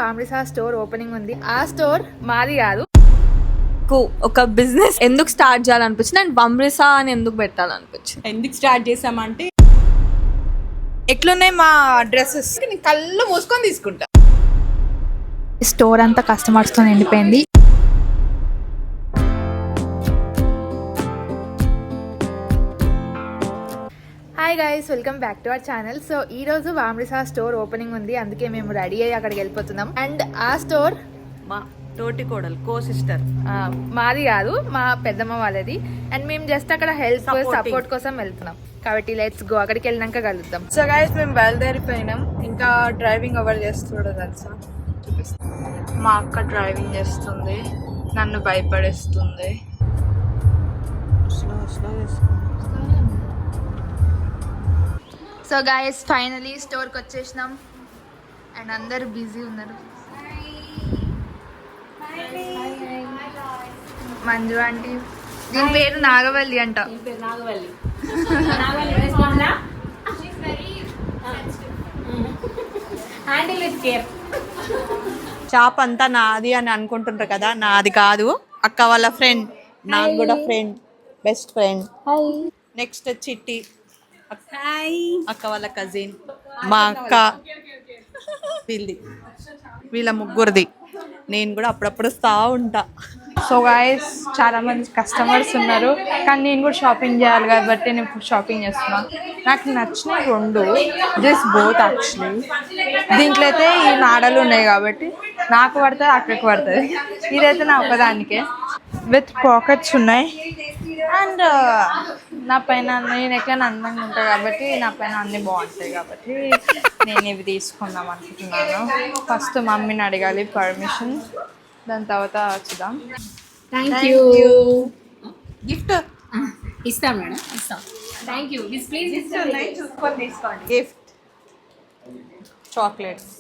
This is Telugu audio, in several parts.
వామ్రిసా స్టోర్ ఓపెనింగ్ ఉంది. ఆ స్టోర్ మాది కాదు. ఒక బిజినెస్ ఎందుకు స్టార్ట్ చేయాలనిపించింది అండ్ వామ్రిసా అని ఎందుకు పెట్టాలనిపించింది? ఎందుకు స్టార్ట్ చేసామంటే ఎట్లున్నాయి మా డ్రెస్సెస్ కళ్ళు మూసుకొని తీసుకుంటా. స్టోర్ అంతా కస్టమర్స్తో నిండిపోయింది. Hi guys, welcome back to our channel. So ఈ రోజు వామ్రిసా స్టోర్ ఓపెనింగ్ ఉంది, అందుకే మేము రెడీ అయ్యి అక్కడికి వెళ్ళిపోతున్నాం. అండ్ ఆ స్టోర్ మా తోటి కోడలు కో సిస్టర్ మాది కాదు, మా పెద్దమ్మ వాళ్ళది. అండ్ మేము జస్ట్ అక్కడ హెల్ప్ సపోర్ట్ కోసం వెళ్తున్నాం. కాబట్టి లెట్స్ గో, అక్కడికి వెళ్ళినాక కలుద్దాం. సో గైస్ మేము బయలుదేరిపోయినాం. ఇంకా డ్రైవింగ్ ఎవరు చేస్తుండో తెలుసా? చూపిస్తాం. మా అక్క డ్రైవింగ్ చేస్తుంది, నన్ను భయపడేస్తుంది. సో గైస్ ఫైనలీ స్టోర్కి వచ్చేసినాం అండ్ అందరు బిజీ ఉన్నారు. మంజు ఆంటీ, దీని పేరు నాగవల్లి అంట. షాప్ అంతా నాది అని అనుకుంటుంటారు కదా, నాది కాదు. అక్క వాళ్ళ ఫ్రెండ్, నాకు కూడా ఫ్రెండ్, బెస్ట్ ఫ్రెండ్. నెక్స్ట్ చిట్టి, అక్క వాళ్ళ కజిన్, మా అక్క, వీళ్ళ ముగ్గురిది. నేను కూడా అప్పుడప్పుడు వస్తా ఉంటా. సో గాయస్ చాలా మంది కస్టమర్స్ ఉన్నారు, కానీ నేను కూడా షాపింగ్ చేయాలి కాబట్టి నేను ఇప్పుడు షాపింగ్ చేస్తున్నాను. నాకు నచ్చిన రెండు దిస్ బోత్ యాక్చువల్లీ. దీంట్లో అయితే ఈ నాడలు ఉన్నాయి కాబట్టి నాకు పడుతుంది, అక్కడికి పడుతుంది. ఇదైతే నా ఒకదానికే విత్ పాకెట్స్ ఉన్నాయి. అండ్ నా పైన నేను ఎట్లా అందంగా ఉంటాను కాబట్టి నా పైన అన్నీ బాగుంటాయి కాబట్టి నేను ఇవి తీసుకుందాం అనుకుంటున్నాను. ఫస్ట్ మమ్మీని అడగాలి పర్మిషన్, దాని తర్వాత చూద్దాం. Thank you. గిఫ్ట్ ఇస్తాం మేడం, ఇస్తాం. Thank you. ప్లీజ్ తీసుకోండి. Gift chocolates.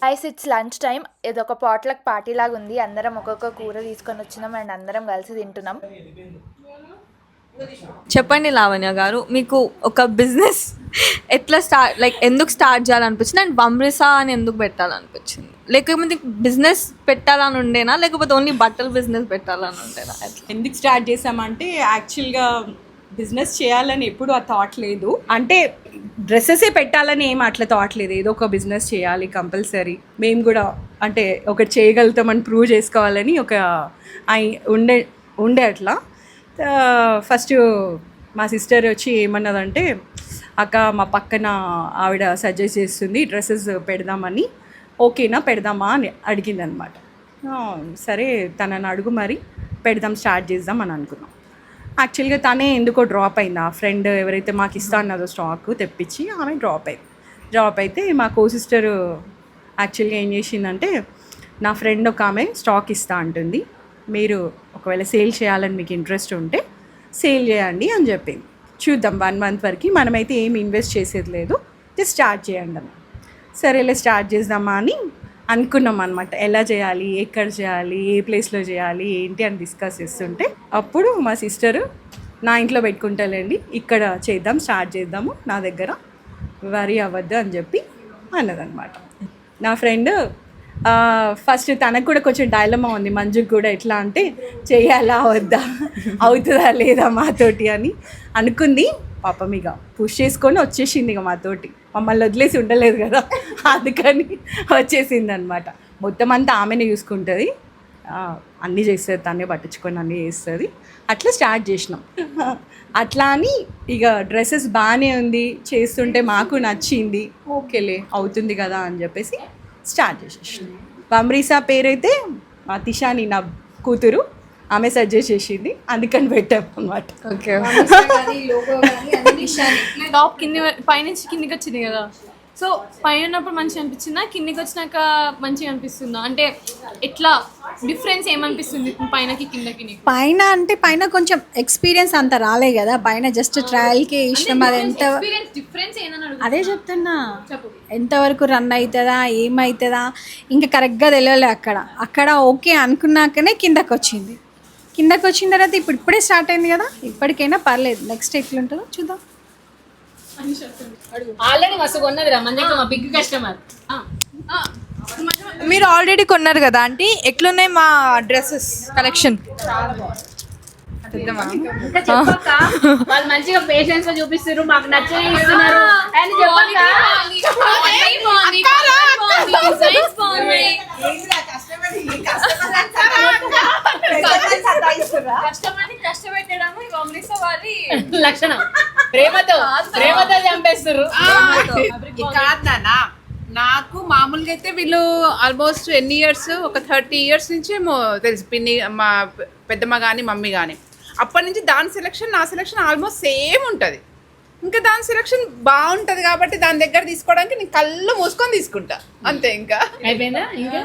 Guys it's lunch time. ఇది ఒక పాట్లక్ పార్టీ లాగా ఉంది. అందరం ఒక్కొక్క కూర తీసుకొని వచ్చినాం అండ్ అందరం కలిసి తింటున్నాం. చెప్పండి లావణ్య గారు, మీకు ఒక బిజినెస్ ఎట్లా ఎందుకు స్టార్ట్ చేయాలనిపించింది అండ్ వామ్రిసా అని ఎందుకు పెట్టాలనిపించింది? లేకపోతే బిజినెస్ పెట్టాలని ఉండేనా, లేకపోతే ఓన్లీ బట్టలు బిజినెస్ పెట్టాలని ఉండేనా? ఎందుకు స్టార్ట్ చేసామంటే యాక్చువల్గా బిజినెస్ చేయాలని ఎప్పుడు ఆ థాట్ లేదు. అంటే డ్రెస్సెసే పెట్టాలని ఏం అట్లా థాట్ లేదు. ఏదో ఒక బిజినెస్ చేయాలి కంపల్సరీ, మేము కూడా అంటే ఒకటి చేయగలుగుతామని ప్రూవ్ చేసుకోవాలని ఒక ఉండే అట్లా. ఫస్ట్ మా సిస్టర్ వచ్చి ఏమన్నదంటే, అక్క మా పక్కన ఆవిడ సజెస్ట్ చేస్తుంది డ్రెస్సెస్ పెడదామని, ఓకేనా పెడదామా అని అడిగింది అనమాట. సరే తనని అడుగు మరి పెడదాం, స్టార్ట్ చేద్దాం అని అనుకున్నాం. యాక్చువల్గా తనే ఎందుకో డ్రాప్ అయింది. ఆ ఫ్రెండ్ ఎవరైతే మాకు ఇస్తా అన్నదో స్టాక్ తెప్పించి ఆమె డ్రాప్ అయితే మా కో సిస్టర్ యాక్చువల్గా ఏం చేసిందంటే, నా ఫ్రెండ్ ఒక ఆమె స్టాక్ ఇస్తా అంటుంది, మీరు ఒకవేళ సేల్ చేయాలని మీకు ఇంట్రెస్ట్ ఉంటే సేల్ చేయండి అని చెప్పింది. చూద్దాం 1 month వరకు, మనమైతే ఏం ఇన్వెస్ట్ చేసేది లేదు, జస్ట్ స్టార్ట్ చేయండి అన్న. సరేలే స్టార్ట్ చేద్దామా అని అనుకున్నాం అనమాట. ఎలా చేయాలి, ఎక్కడ చేయాలి, ఏ ప్లేస్లో చేయాలి ఏంటి అని డిస్కస్ చేస్తుంటే అప్పుడు మా సిస్టరు, నా ఇంట్లో పెట్టుకుంటాలేండి, ఇక్కడ చేద్దాం, స్టార్ట్ చేద్దాము, నా దగ్గర వరి అవ్వద్దు అని చెప్పి అన్నదనమాట. నా ఫ్రెండ్ ఫస్ట్ తనకు కూడా కొంచెం డైలమా ఉంది, మంజుకి కూడా. ఎట్లా అంటే చేయాలా వద్దా, అవుతుందా లేదా మాతోటి అని అనుకుంది. పాపం ఇక పుష్ చేసుకొని వచ్చేసింది ఇక మాతోటి. మమ్మల్ని వదిలేసి ఉండలేదు కదా, అందుకని వచ్చేసింది అనమాట. మొత్తం అంతా ఆమెనే చూసుకుంటుంది, అన్నీ చేస్తుంది, తనే పట్టించుకొని అన్నీ చేస్తుంది. అట్లా స్టార్ట్ చేసినాం. అట్లా అని ఇక డ్రెస్సెస్ బాగానే ఉంది, చేస్తుంటే మాకు నచ్చింది, ఓకేలే అవుతుంది కదా అని చెప్పేసి స్టార్ట్ చేసేసినాం. వామ్రిసా పేరైతే మా తిషాని, నా కూతురు, ఆమె సజెస్ట్ చేసింది, అందుకని పెట్టాం అనమాట. ఓకే, టాప్ కింది పైనుంచి కిందికి వచ్చింది కదా, సో పైన ఉన్నప్పుడు మంచిగా అనిపించిందా, కిందికి వచ్చినాక మంచిగా అనిపిస్తుందా? అంటే ఎట్లా డిఫరెన్స్ ఏమనిపిస్తుంది పైనకి కిందకి? పైన అంటే పైన కొంచెం ఎక్స్పీరియన్స్ అంత రాలే కదా, పైన జస్ట్ ట్రయల్కి ఇష్టం. అది ఎంత డిఫరెన్స్ అదే చెప్తున్నా, ఎంతవరకు రన్ అవుతుందా ఏమవుతుందా ఇంకా కరెక్ట్గా తెలియలే. అక్కడ ఓకే అనుకున్నాకనే కిందకి వచ్చింది. కిందకి వచ్చిన తర్వాత ఇప్పుడే స్టార్ట్ అయింది కదా, ఇప్పటికైనా పర్లేదు. నెక్స్ట్ ఎట్లుంటుందో చూద్దాం. ఆల్రెడీ మస్తు కొన్నదిరా మన దగ్గర, మా బిగ్ కస్టమర్. మీరు ఆల్రెడీ కొన్నారు కదా ఆంటీ, ఎట్లున్నాయి మా డ్రెస్సెస్ కలెక్షన్? ఇంకా చెప్పక్క వాళ్ళు మంచిగా పేషెన్స్ గా చూపిస్తారు, మాకు నచ్చని ఇస్తున్నారు అని చెప్పక్క. లక్షణం ప్రేమతో చంపేస్తారు. కాదు నాన్న, నాకు మామూలుగా అయితే వీళ్ళు ఆల్మోస్ట్ ఎన్ని ఇయర్స్, ఒక 30 years నుంచి తెలుసు. పిన్ని, మా పెద్దమ్మ కానీ మమ్మీ కానీ, అప్పటి నుంచి దాని సెలెక్షన్ నా సెలెక్షన్ ఆల్మోస్ట్ సేమ్ ఉంటుంది. ఇంకా దాని సెలెక్షన్ బాగుంటుంది కాబట్టి దాని దగ్గర తీసుకోవడానికి నేను కళ్ళు మూసుకొని తీసుకుంటా అంతే. ఇంకా అయిపోయిందా? ఇంకా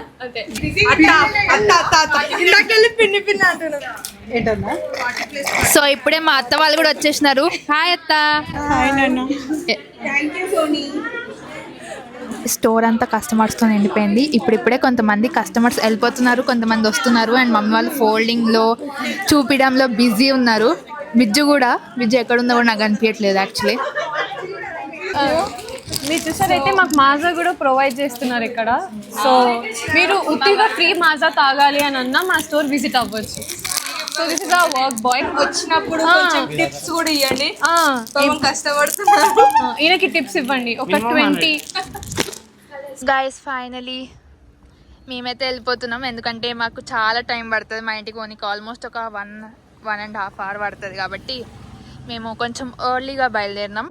సో ఇప్పుడే మా అత్త వాళ్ళు కూడా వచ్చేసినారు. హాయ్ అత్త. స్టోర్ అంతా కస్టమర్స్తో నిండిపోయింది. ఇప్పుడిప్పుడే కొంతమంది కస్టమర్స్ వెళ్ళిపోతున్నారు, కొంతమంది వస్తున్నారు. అండ్ మమ్మీ వాళ్ళు ఫోల్డింగ్లో చూపించడంలో బిజీ ఉన్నారు. విజ్జు ఎక్కడుందో కూడా నాకు అనిపించట్లేదు యాక్చువల్లీ. మీరు చూసారైతే మాకు మాజా కూడా ప్రొవైడ్ చేస్తున్నారు ఇక్కడ. సో మీరు ఉత్తిగా ఫ్రీ మాజా తాగాలి అని అన్నా మా స్టోర్ విజిట్ అవ్వచ్చు. సో దిస్ ఇస్ ఆ వర్క్ బాయ్. వచ్చినప్పుడు టిప్స్ కూడా ఇవ్వండి, కష్టపడుతున్నారు. ఈయనకి టిప్స్ ఇవ్వండి ఒక 20. గైస్ ఫైనలీ మేమైతే వెళ్ళిపోతున్నాం, ఎందుకంటే మాకు చాలా టైం పడుతుంది మా ఇంటికి పోనీకి. ఆల్మోస్ట్ ఒక 1.5 hour పడుతుంది కాబట్టి మేము కొంచెం ఎర్లీగా బయలుదేరినాం.